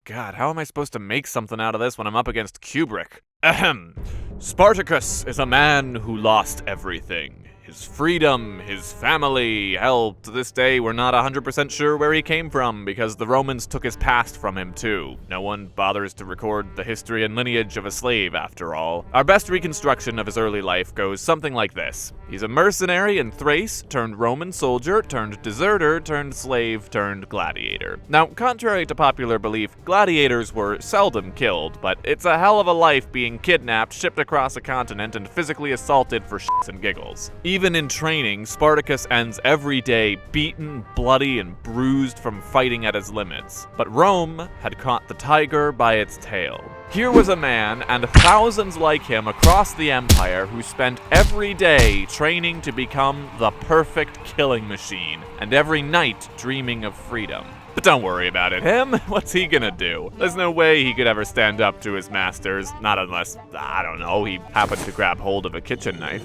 God, how am I supposed to make something out of this when I'm up against Kubrick? Ahem. Spartacus is a man who lost everything. His freedom, his family, hell, to this day we're not 100% sure where he came from because the Romans took his past from him too. No one bothers to record the history and lineage of a slave after all. Our best reconstruction of his early life goes something like this. He's a mercenary in Thrace, turned Roman soldier, turned deserter, turned slave, turned gladiator. Now, contrary to popular belief, gladiators were seldom killed, but it's a hell of a life being kidnapped, shipped across a continent, and physically assaulted for shits and giggles. Even in training, Spartacus ends every day beaten, bloody, and bruised from fighting at his limits. But Rome had caught the tiger by its tail. Here was a man, and thousands like him across the empire, who spent every day training to become the perfect killing machine, and every night dreaming of freedom. But don't worry about it. Him? What's he gonna do? There's no way he could ever stand up to his masters, not unless, I don't know, he happened to grab hold of a kitchen knife.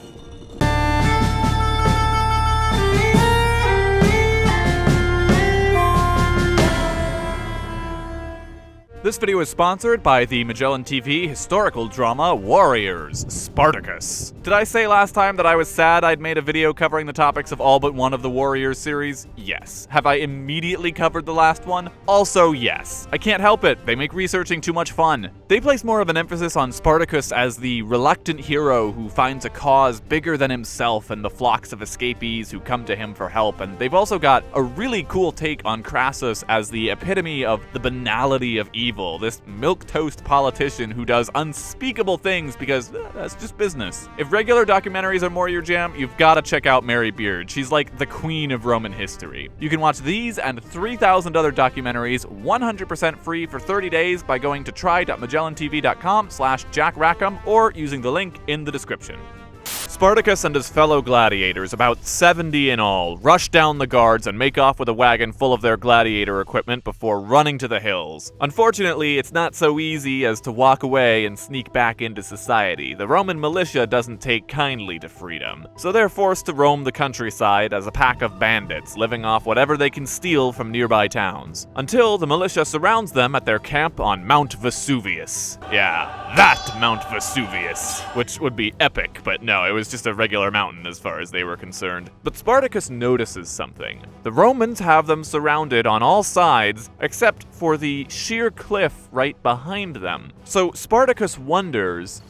This video is sponsored by the Magellan TV historical drama Warriors, Spartacus. Did I say last time that I was sad I'd made a video covering the topics of all but one of the Warriors series? Yes. Have I immediately covered the last one? Also yes. I can't help it, they make researching too much fun. They place more of an emphasis on Spartacus as the reluctant hero who finds a cause bigger than himself and the flocks of escapees who come to him for help, and they've also got a really cool take on Crassus as the epitome of the banality of evil. This milquetoast politician who does unspeakable things because that's just business. If regular documentaries are more your jam, you've got to check out Mary Beard. She's like the queen of Roman history. You can watch these and 3,000 other documentaries 100% free for 30 days by going to try.magellantv.com/Jack Rackham or using the link in the description. Spartacus and his fellow gladiators, about 70 in all, rush down the guards and make off with a wagon full of their gladiator equipment before running to the hills. Unfortunately, it's not so easy as to walk away and sneak back into society. The Roman militia doesn't take kindly to freedom, so they're forced to roam the countryside as a pack of bandits, living off whatever they can steal from nearby towns, until the militia surrounds them at their camp on Mount Vesuvius. Yeah, that Mount Vesuvius, which would be epic, but no, it was just a regular mountain as far as they were concerned. But Spartacus notices something. The Romans have them surrounded on all sides, except for the sheer cliff right behind them. So Spartacus wonders,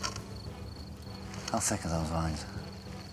how thick are those lines?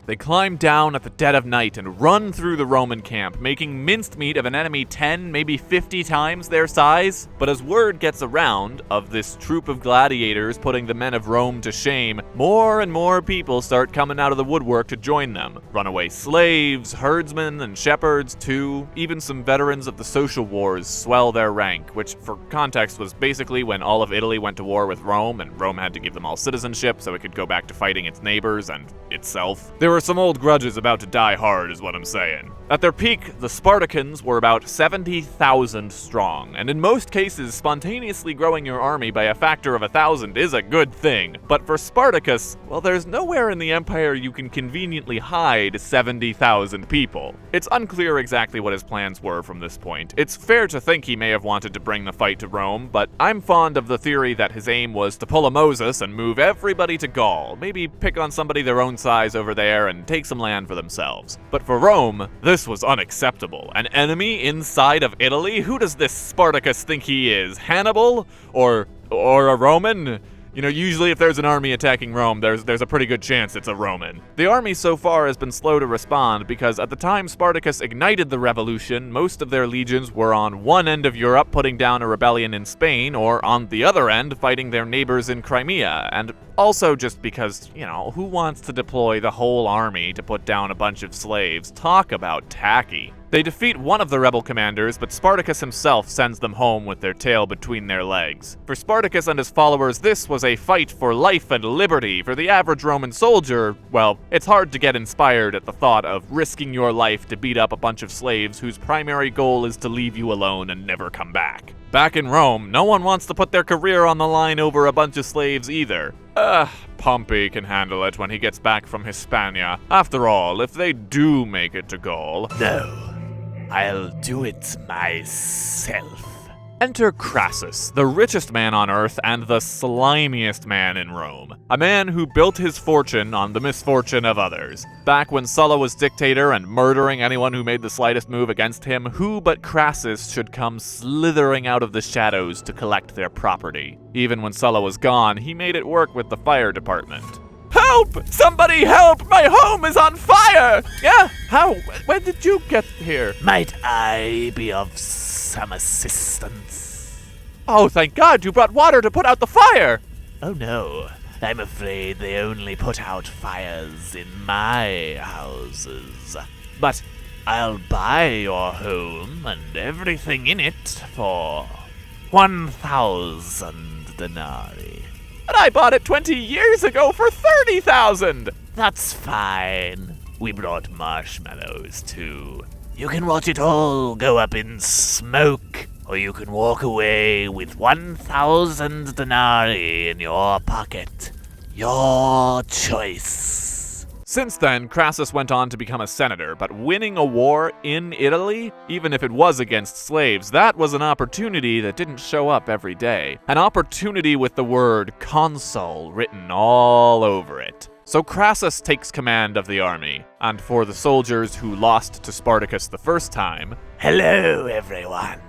They climb down at the dead of night and run through the Roman camp, making mincemeat of an enemy 10, maybe 50 times their size. But as word gets around of this troop of gladiators putting the men of Rome to shame, more and more people start coming out of the woodwork to join them. Runaway slaves, herdsmen, and shepherds too. Even some veterans of the social wars swell their rank, which for context was basically when all of Italy went to war with Rome, and Rome had to give them all citizenship so it could go back to fighting its neighbors and itself. There were some old grudges about to die hard, is what I'm saying. At their peak, the Spartacans were about 70,000 strong, and in most cases, spontaneously growing your army by a factor of 1,000 is a good thing. But for Spartacus, well, there's nowhere in the empire you can conveniently hide 70,000 people. It's unclear exactly what his plans were from this point. It's fair to think he may have wanted to bring the fight to Rome, but I'm fond of the theory that his aim was to pull a Moses and move everybody to Gaul, maybe pick on somebody their own size over there and take some land for themselves. But for Rome, this was unacceptable. An enemy inside of Italy? Who does this Spartacus think he is? Hannibal? Or a Roman? You know, usually if there's an army attacking Rome, there's a pretty good chance it's a Roman. The army so far has been slow to respond because at the time Spartacus ignited the revolution, most of their legions were on one end of Europe putting down a rebellion in Spain, or on the other end fighting their neighbors in Crimea, and also just because, you know, who wants to deploy the whole army to put down a bunch of slaves? Talk about tacky. They defeat one of the rebel commanders, but Spartacus himself sends them home with their tail between their legs. For Spartacus and his followers, this was a fight for life and liberty. For the average Roman soldier, well, it's hard to get inspired at the thought of risking your life to beat up a bunch of slaves whose primary goal is to leave you alone and never come back. Back in Rome, no one wants to put their career on the line over a bunch of slaves either. Pompey can handle it when he gets back from Hispania. After all, if they do make it to Gaul... No, I'll do it myself. Enter Crassus, the richest man on Earth and the slimiest man in Rome. A man who built his fortune on the misfortune of others. Back when Sulla was dictator and murdering anyone who made the slightest move against him, who but Crassus should come slithering out of the shadows to collect their property? Even when Sulla was gone, he made it work with the fire department. Help! Somebody help! My home is on fire! Yeah? How? When did you get here? Might I be of some assistance? Oh, thank God you brought water to put out the fire! Oh no, I'm afraid they only put out fires in my houses. But I'll buy your home and everything in it for 1,000 denarii. But I bought it 20 years ago for 30,000! That's fine. We brought marshmallows too. You can watch it all go up in smoke, or you can walk away with 1,000 denarii in your pocket. Your choice. Since then, Crassus went on to become a senator, but winning a war in Italy, even if it was against slaves, that was an opportunity that didn't show up every day. An opportunity with the word consul written all over it. So Crassus takes command of the army, and for the soldiers who lost to Spartacus the first time, hello everyone.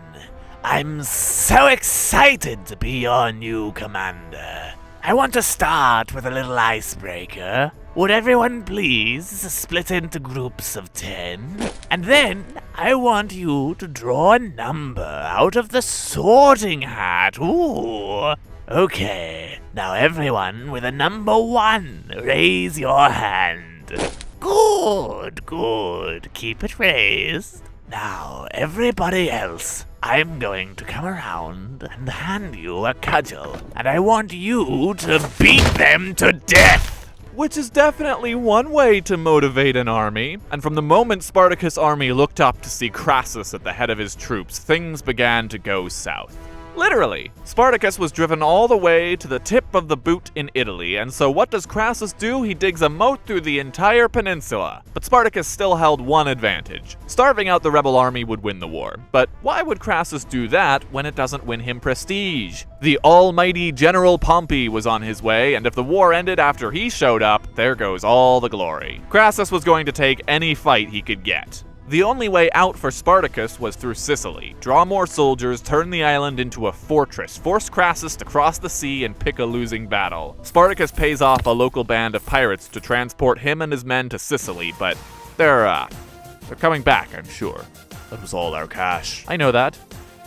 I'm so excited to be your new commander. I want to start with a little icebreaker. Would everyone please split into groups of 10? And then I want you to draw a number out of the sorting hat. Ooh. Okay, now everyone with a number 1, raise your hand. Good, good. Keep it raised. Now, everybody else, I'm going to come around and hand you a cudgel, and I want you to beat them to death! which is definitely one way to motivate an army. And from the moment Spartacus' army looked up to see Crassus at the head of his troops, things began to go south. Literally, Spartacus was driven all the way to the tip of the boot in Italy, and so what does Crassus do? He digs a moat through the entire peninsula. But Spartacus still held one advantage. Starving out the rebel army would win the war. But why would Crassus do that when it doesn't win him prestige? The almighty General Pompey was on his way, and if the war ended after he showed up, there goes all the glory. Crassus was going to take any fight he could get. The only way out for Spartacus was through Sicily. Draw more soldiers, turn the island into a fortress, force Crassus to cross the sea and pick a losing battle. Spartacus pays off a local band of pirates to transport him and his men to Sicily, but they're coming back, I'm sure. That was all our cash. I know that.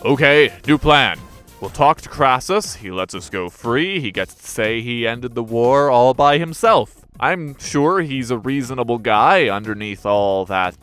Okay, new plan. We'll talk to Crassus, he lets us go free, he gets to say he ended the war all by himself. I'm sure he's a reasonable guy underneath all that,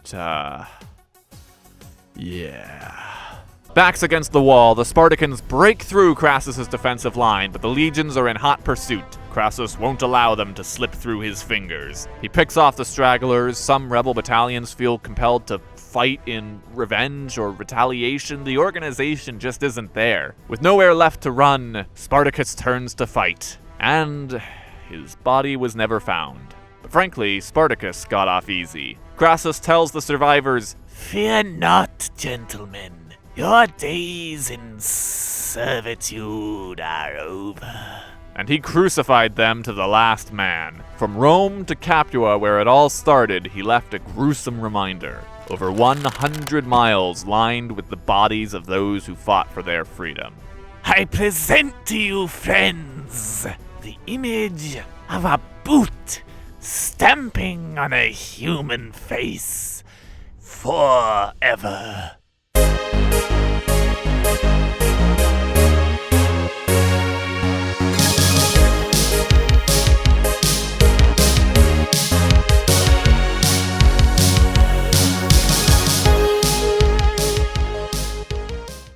yeah. Backs against the wall, the Spartans break through Crassus' defensive line, but the legions are in hot pursuit. Crassus won't allow them to slip through his fingers. He picks off the stragglers, some rebel battalions feel compelled to fight in revenge or retaliation. The organization just isn't there. With nowhere left to run, Spartacus turns to fight, and his body was never found. But frankly, Spartacus got off easy. Crassus tells the survivors, "Fear not, gentlemen. Your days in servitude are over." And he crucified them to the last man. From Rome to Capua, where it all started, he left a gruesome reminder. Over 100 miles lined with the bodies of those who fought for their freedom. I present to you, friends, the image of a boot stamping on a human face forever.